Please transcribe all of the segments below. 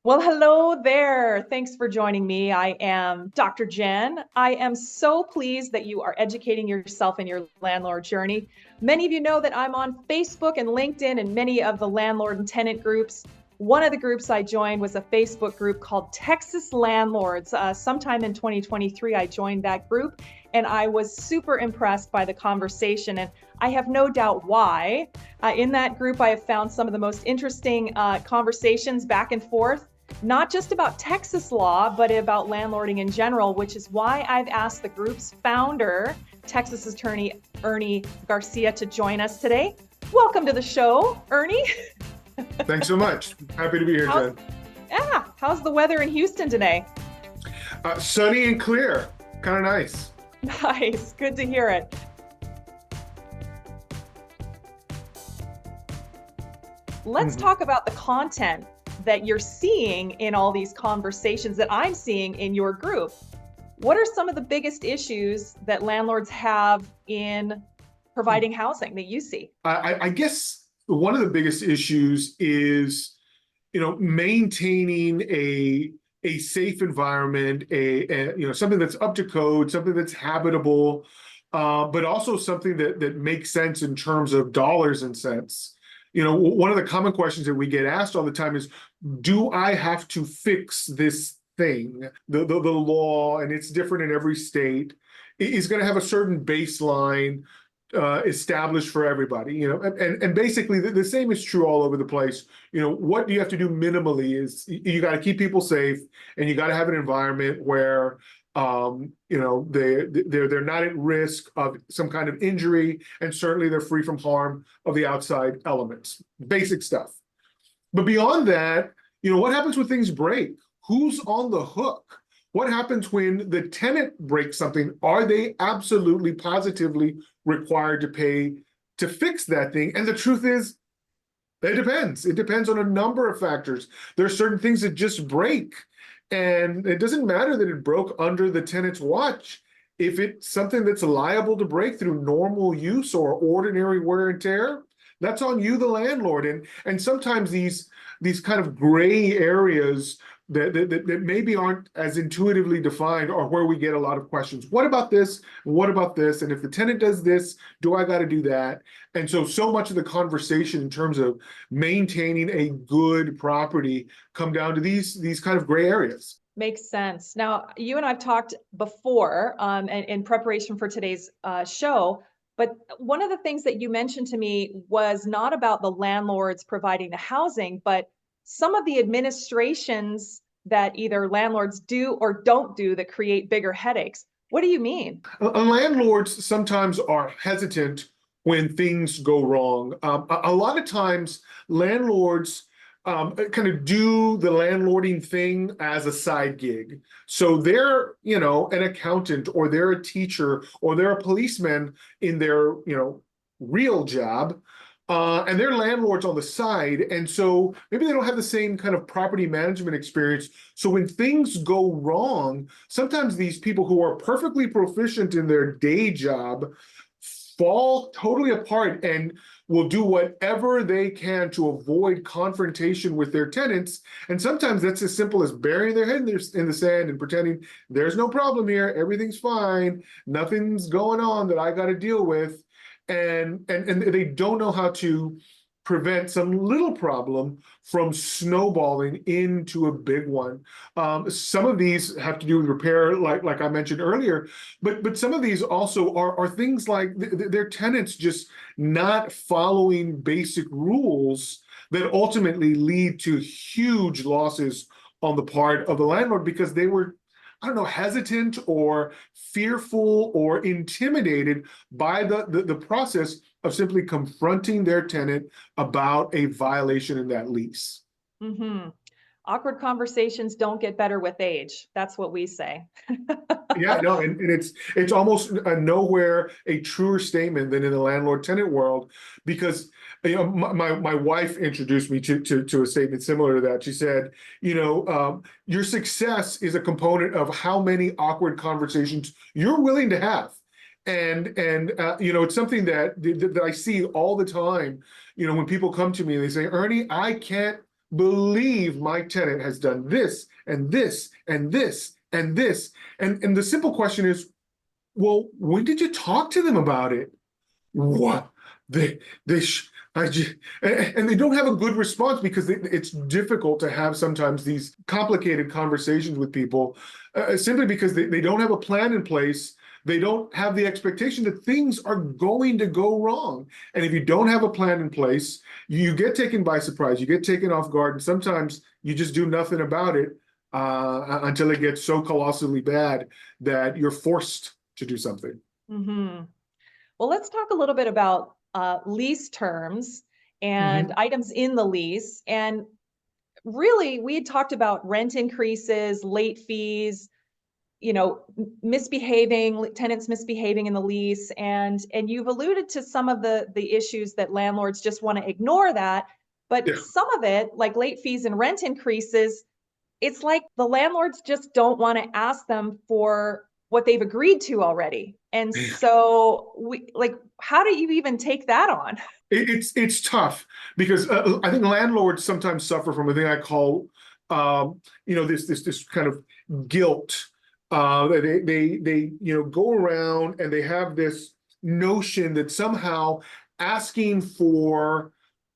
Well, hello there. Thanks for joining me. I am Dr. Jen. I am so pleased that you are educating yourself in your landlord journey. Many of you know that I'm on Facebook and LinkedIn and many of the landlord and tenant groups. One of the groups I joined was a Facebook group called Texas Landlords. Sometime in 2023, I joined that group and I was super impressed by the conversation. And I have no doubt why. In that group, I have found some of the most interesting conversations back and forth, not just about Texas law, but about landlording in general, which is why I've asked the group's founder, Texas attorney Ernie Garcia, to join us today. Welcome to the show, Ernie. Thanks so much. Happy to be here, Jen. How's the weather in Houston today? Sunny and clear. Kind of nice. Nice. Good to hear it. Let's talk about the content that you're seeing in all these conversations that I'm seeing in your group. What are some of the biggest issues that landlords have in providing housing that you see? I guess one of the biggest issues is, maintaining a safe environment, something that's up to code, something that's habitable, but also something that makes sense in terms of dollars and cents. One of the common questions that we get asked all the time is, do I have to fix this thing? The law, and it's different in every state, is going to have a certain baseline established for everybody, and basically the same is true all over the place. What do you have to do minimally is you got to keep people safe, and you got to have an environment where they're not at risk of some kind of injury, and certainly they're free from harm of the outside elements. Basic stuff. But beyond that, what happens when things break? Who's on the hook? What happens when the tenant breaks something? Are they absolutely, positively required to pay to fix that thing? And the truth is, it depends. It depends on a number of factors. There are certain things that just break. And it doesn't matter that it broke under the tenant's watch. If it's something that's liable to break through normal use or ordinary wear and tear, that's on you, the landlord. And sometimes these kind of gray areas that maybe aren't as intuitively defined are where we get a lot of questions. What about this? What about this? And if the tenant does this, do I got to do that? And so much of the conversation in terms of maintaining a good property come down to these kind of gray areas. Makes sense. Now, you and I've talked before in preparation for today's show, but one of the things that you mentioned to me was not about the landlords providing the housing, but some of the administrations that either landlords do or don't do that create bigger headaches. What do you mean? Landlords sometimes are hesitant when things go wrong. A lot of times, landlords kind of do the landlording thing as a side gig. So they're, an accountant, or they're a teacher, or they're a policeman in their, real job. And they're landlords on the side. And so maybe they don't have the same kind of property management experience. So when things go wrong, sometimes these people who are perfectly proficient in their day job fall totally apart and will do whatever they can to avoid confrontation with their tenants. And sometimes that's as simple as burying their head in the sand and pretending there's no problem here, everything's fine, nothing's going on that I got to deal with. And they don't know how to prevent some little problem from snowballing into a big one. Some of these have to do with repair, like I mentioned earlier, but some of these also are things like their tenants just not following basic rules that ultimately lead to huge losses on the part of the landlord because they were, I don't know, hesitant or fearful or intimidated by the process of simply confronting their tenant about a violation in that lease. Mm-hmm. Awkward conversations don't get better with age. That's what we say. Yeah, no, and it's almost nowhere a truer statement than in the landlord-tenant world, because my wife introduced me to a statement similar to that. She said, your success is a component of how many awkward conversations you're willing to have. And it's something that I see all the time. When people come to me and they say, Ernie, I can't believe my tenant has done this and this and this and this. And the simple question is, well, when did you talk to them about it? What? They, they, sh- I just, and they don't have a good response because it's difficult to have sometimes these complicated conversations with people simply because they don't have a plan in place. They don't have the expectation that things are going to go wrong. And if you don't have a plan in place, you get taken by surprise, you get taken off guard, and sometimes you just do nothing about it until it gets so colossally bad that you're forced to do something. Mm-hmm. Well, let's talk a little bit about lease terms and items in the lease. And really, we had talked about rent increases, late fees, misbehaving, tenants misbehaving in the lease. And you've alluded to some of the issues that landlords just want to ignore that. But Yeah. some of it, like late fees and rent increases, it's like the landlords just don't want to ask them for what they've agreed to already. And so how do you even take that on? It's tough because I think landlords sometimes suffer from a thing I call this kind of guilt. They go around and they have this notion that somehow asking for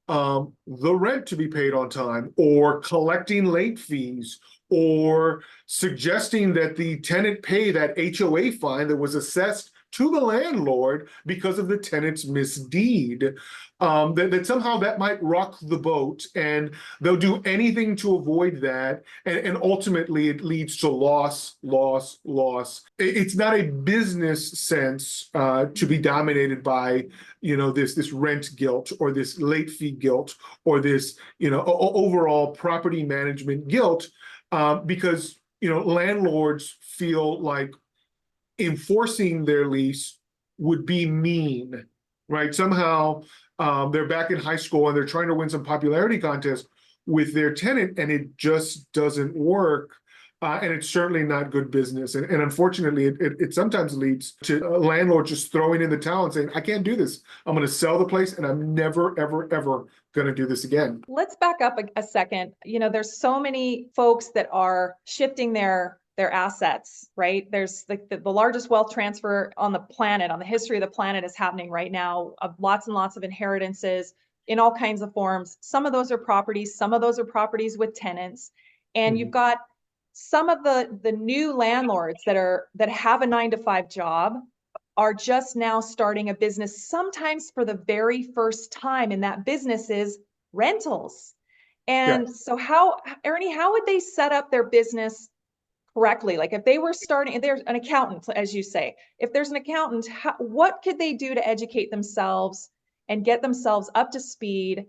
the rent to be paid on time, or collecting late fees, or suggesting that the tenant pay that HOA fine that was assessed to the landlord because of the tenant's misdeed, that somehow that might rock the boat, and they'll do anything to avoid that, and ultimately it leads to loss, loss, loss. It's not a business sense to be dominated by this rent guilt, or this late fee guilt, or this overall property management guilt, because landlords feel like enforcing their lease would be mean, right? Somehow they're back in high school and they're trying to win some popularity contest with their tenant, and it just doesn't work. And it's certainly not good business. And unfortunately, it sometimes leads to a landlord just throwing in the towel and saying, I can't do this. I'm going to sell the place, and I'm never, ever, ever going to do this again. Let's back up a second. There's so many folks that are shifting their assets, right? There's the largest wealth transfer on the planet, on the history of the planet, is happening right now, of lots and lots of inheritances in all kinds of forms. Some of those are properties, some of those are properties with tenants. And you've got some of the new landlords that have a 9-to-5 job are just now starting a business, sometimes for the very first time, and that business is rentals. And so Ernie, how would they set up their business correctly? Like if they were starting, if there's an accountant, as you say, if there's an accountant, what could they do to educate themselves and get themselves up to speed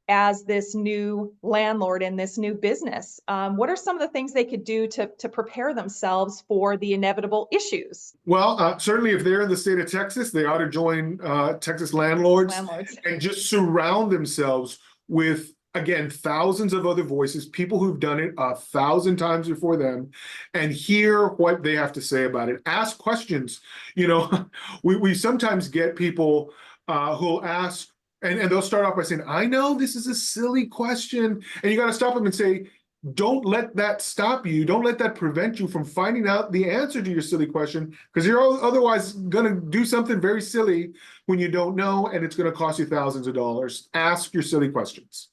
as this new landlord in this new business? What are some of the things they could do to prepare themselves for the inevitable issues? Well, certainly if they're in the state of Texas, they ought to join Texas landlords and just surround themselves with, again, thousands of other voices, people who've done it 1,000 times before them, and hear what they have to say about it. Ask questions. We sometimes get people who'll ask, and they'll start off by saying, I know this is a silly question. And you got to stop them and say, don't let that stop you. Don't let that prevent you from finding out the answer to your silly question, because you're otherwise going to do something very silly when you don't know, and it's going to cost you thousands of dollars. Ask your silly questions.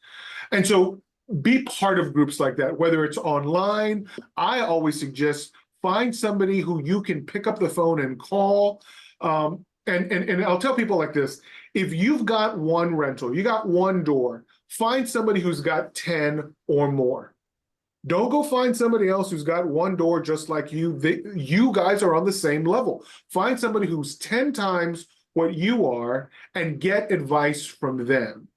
And so be part of groups like that, whether it's online. I always suggest find somebody who you can pick up the phone and call. And I'll tell people like this: if you've got one rental, you got one door, find somebody who's got 10 or more. Don't go find somebody else who's got one door just like you. You guys are on the same level. Find somebody who's 10 times what you are and get advice from them.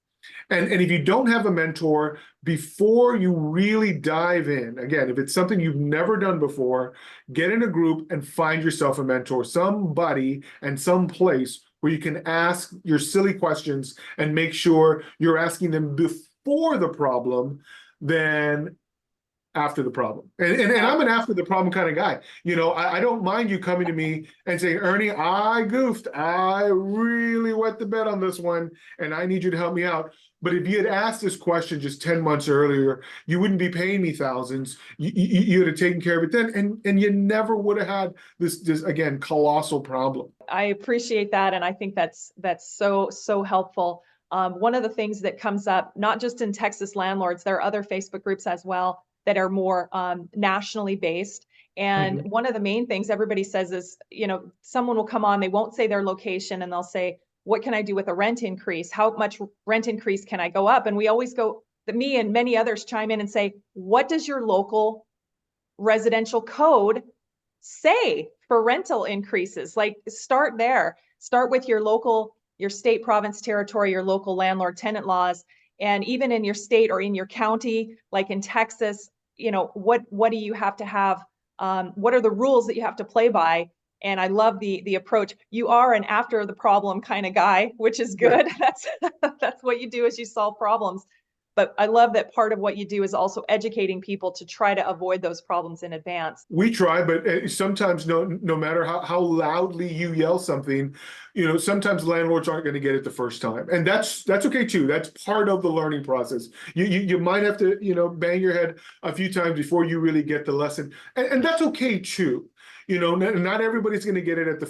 And if you don't have a mentor, before you really dive in, again, if it's something you've never done before, get in a group and find yourself a mentor, somebody and some place where you can ask your silly questions and make sure you're asking them before the problem, then after the problem. And I'm an after the problem kind of guy. I don't mind you coming to me and saying, Ernie, I goofed. I really wet the bed on this one, and I need you to help me out. But if you had asked this question just 10 months earlier, you wouldn't be paying me thousands. You would have taken care of it then, and you never would have had this again, colossal problem. I appreciate that. And I think that's so helpful. One of the things that comes up, not just in Texas landlords, there are other Facebook groups as well that are more nationally based. And one of the main things everybody says is, someone will come on, they won't say their location, and they'll say, what can I do with a rent increase? How much rent increase can I go up? And we always go, me and many others chime in and say, what does your local residential code say for rental increases? Like, start there. Start with your local, your state, province, territory, your local landlord tenant laws. And even in your state or in your county, like in Texas, what do you have to have? What are the rules that you have to play by? And I love the approach. You are an after the problem kind of guy, which is good. Yeah. That's what you do, is you solve problems. But I love that part of what you do is also educating people to try to avoid those problems in advance. We try, but sometimes no matter how loudly you yell something, sometimes landlords aren't going to get it the first time. And that's okay too. That's part of the learning process. You might have to, bang your head a few times before you really get the lesson. And that's okay too. Not everybody's going to get it at the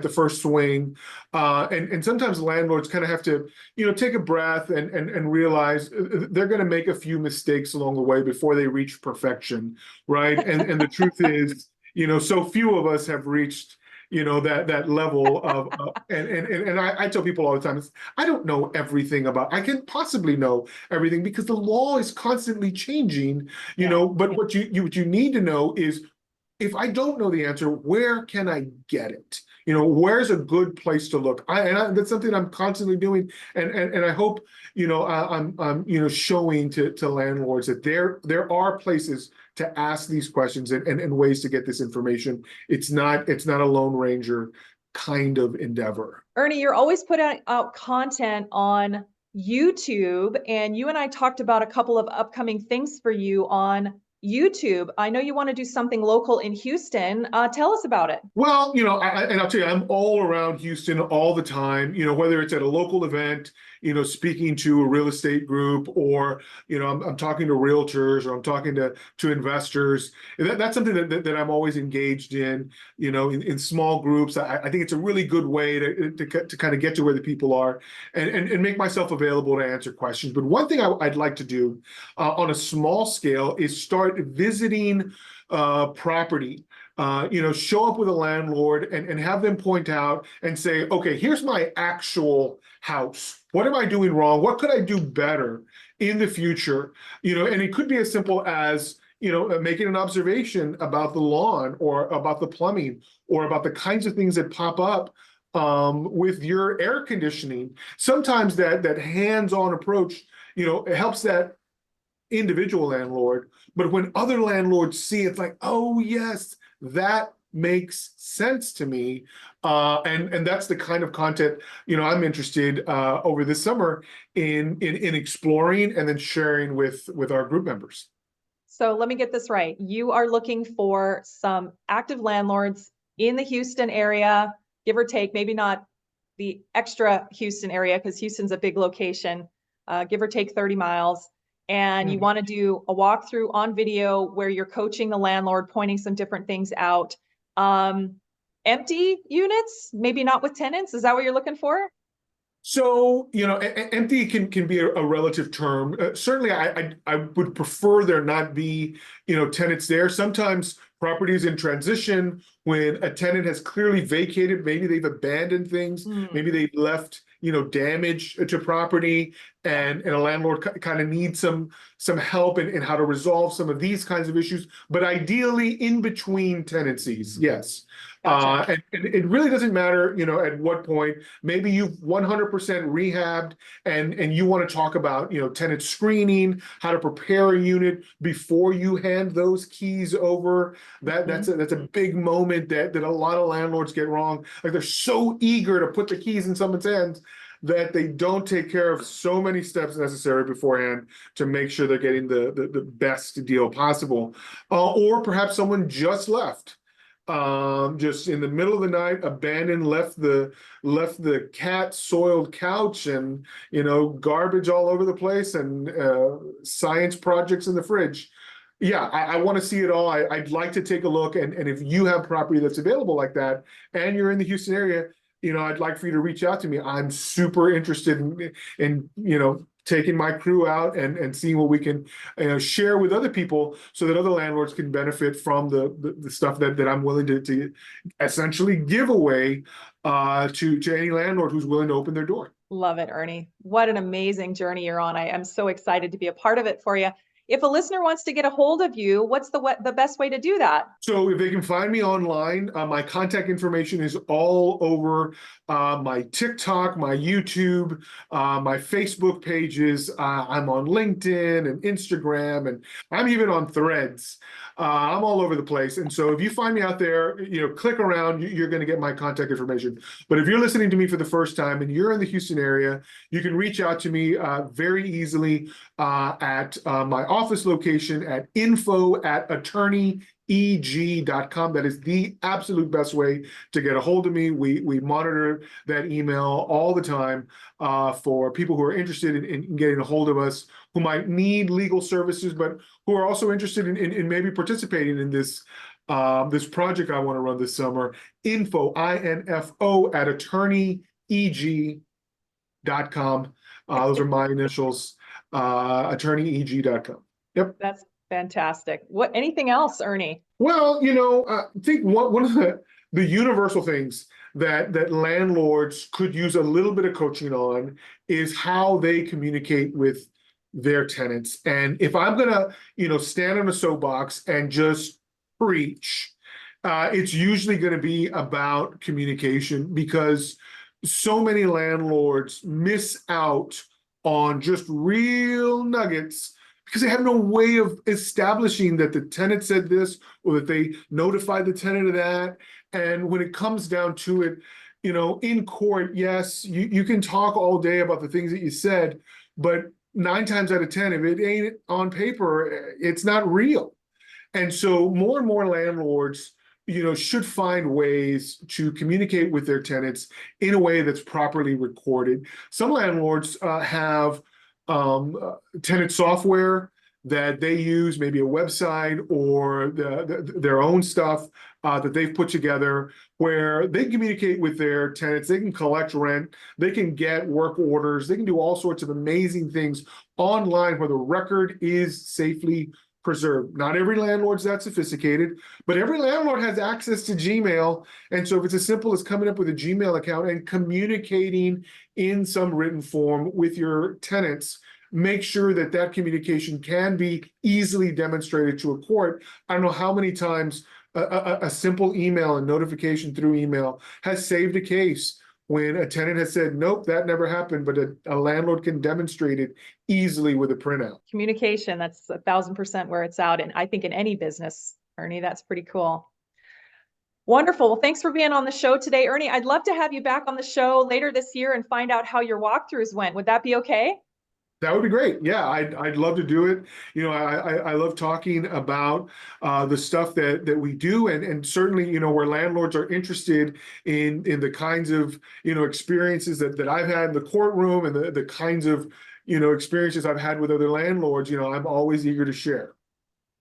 first swing, and sometimes landlords kind of have to, take a breath and realize they're going to make a few mistakes along the way before they reach perfection, right? And the truth is, so few of us have reached, that level of, and I tell people all the time, I don't know everything I can possibly know everything because the law is constantly changing, but what you need to know is, if I don't know the answer, where can I get it? Where's a good place to look? That's something I'm constantly doing, and I hope I'm showing to landlords that there are places to ask these questions and ways to get this information. It's not a Lone Ranger kind of endeavor. Ernie, you're always putting out content on YouTube, and you and I talked about a couple of upcoming things for you on YouTube. I know you want to do something local in Houston. Tell us about it. Well, and I'll tell you, I'm all around Houston all the time, whether it's at a local event, speaking to a real estate group, or, I'm talking to realtors, or I'm talking to investors. That's something that I'm always engaged in, in small groups. I think it's a really good way to kind of get to where the people are and make myself available to answer questions. But one thing I'd like to do on a small scale is start visiting property. Show up with a landlord and have them point out and say, okay, here's my actual house. What am I doing wrong? What could I do better in the future? And it could be as simple as, making an observation about the lawn, or about the plumbing, or about the kinds of things that pop up with your air conditioning. Sometimes that hands-on approach, it helps that individual landlord, but when other landlords see it, it's like, oh yes, that makes sense to me, and that's the kind of content I'm interested over this summer in exploring and then sharing with our group members. So let me get this right. You are looking for some active landlords in the Houston area, give or take, maybe not the extra Houston area, because Houston's a big location, give or take 30 miles. And you want to do a walkthrough on video where you're coaching the landlord, pointing some different things out. Empty units, maybe not with tenants. Is that what you're looking for? So, empty can be a relative term. Certainly, I would prefer there not be, tenants there. Sometimes properties in transition, when a tenant has clearly vacated, maybe they've abandoned things, maybe they've left, damage to property, and a landlord kind of needs some help in how to resolve some of these kinds of issues. But ideally, in between tenancies, yes. Gotcha. And it really doesn't matter, at what point. Maybe you've 100% rehabbed and you want to talk about, tenant screening, how to prepare a unit before you hand those keys over. That's a big moment that a lot of landlords get wrong. Like, they're so eager to put the keys in someone's hands. that they don't take care of so many steps necessary beforehand to make sure they're getting the best deal possible. Or perhaps someone just left. Just in the middle of the night, abandoned, left the cat soiled couch and garbage all over the place and science projects in the fridge. Yeah, I want to see it all. I'd like to take a look, and if you have property that's available like that, and you're in the Houston area, I'd like for you to reach out to me. I'm super interested in taking my crew out and seeing what we can share with other people so that other landlords can benefit from the stuff that I'm willing to essentially give away to any landlord who's willing to open their door. Love it, Ernie. What an amazing journey you're on. I am so excited to be a part of it for you. If a listener wants to get a hold of you, what's the best way to do that? So if they can find me online, my contact information is all over my TikTok, my YouTube, my Facebook pages. I'm on LinkedIn and Instagram, and I'm even on Threads. I'm all over the place. And so if you find me out there, click around, you're going to get my contact information. But if you're listening to me for the first time and you're in the Houston area, you can reach out to me very easily at my office location at info@attorneyeg.com. That is the absolute best way to get a hold of me. We monitor that email all the time for people who are interested in getting a hold of us, who might need legal services, but who are also interested in maybe participating in this project I want to run this summer. info@attorneyeg.com. Those are my initials. attorneyeg.com. Yep. That's fantastic. Anything else, Ernie? Well, I think one of the universal things that landlords could use a little bit of coaching on is how they communicate with their tenants. And if I'm gonna, stand on a soapbox and just preach, it's usually going to be about communication, because so many landlords miss out on just real nuggets because they have no way of establishing that the tenant said this or that they notified the tenant of that. And when it comes down to it, in court, yes, you can talk all day about the things that you said, but 9 times out of 10, if it ain't on paper, it's not real. And so more and more landlords, should find ways to communicate with their tenants in a way that's properly recorded. Some landlords have tenant software that they use, maybe a website or their own stuff that they've put together, where they communicate with their tenants. They can collect rent, they can get work orders, they can do all sorts of amazing things online where the record is safely preserved. Not every landlord's that sophisticated, but every landlord has access to Gmail. And so if it's as simple as coming up with a Gmail account and communicating in some written form with your tenants, make sure that communication can be easily demonstrated to a court. I don't know how many times a simple email and notification through email has saved a case when a tenant has said, nope, that never happened, but a landlord can demonstrate it easily with a printout. Communication, that's 1,000% where it's out. And I think in any business, Ernie, that's pretty cool. Wonderful. Well, thanks for being on the show today, Ernie. I'd love to have you back on the show later this year and find out how your walkthroughs went. Would that be okay? That would be great. Yeah, I'd love to do it. I love talking about the stuff that we do, and certainly, where landlords are interested in the kinds of, experiences that I've had in the courtroom and the kinds of, experiences I've had with other landlords, I'm always eager to share.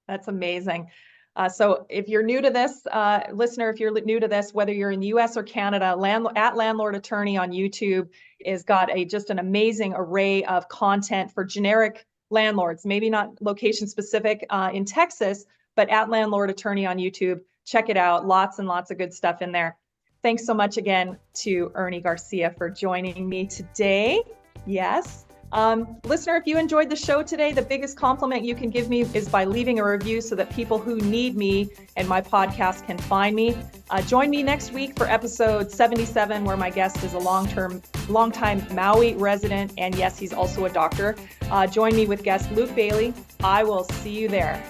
That's amazing. So if you're new to this, listener, if you're new to this, whether you're in the US or Canada, at Landlord Attorney on YouTube is got just an amazing array of content for generic landlords, maybe not location specific in Texas, but at Landlord Attorney on YouTube. Check it out. Lots and lots of good stuff in there. Thanks so much again to Ernie Garcia for joining me today. Yes. Listener, if you enjoyed the show today, the biggest compliment you can give me is by leaving a review so that people who need me and my podcast can find me. Join me next week for episode 77, where my guest is a longtime Maui resident. And yes, he's also a doctor. Join me with guest Luke Bailey. I will see you there.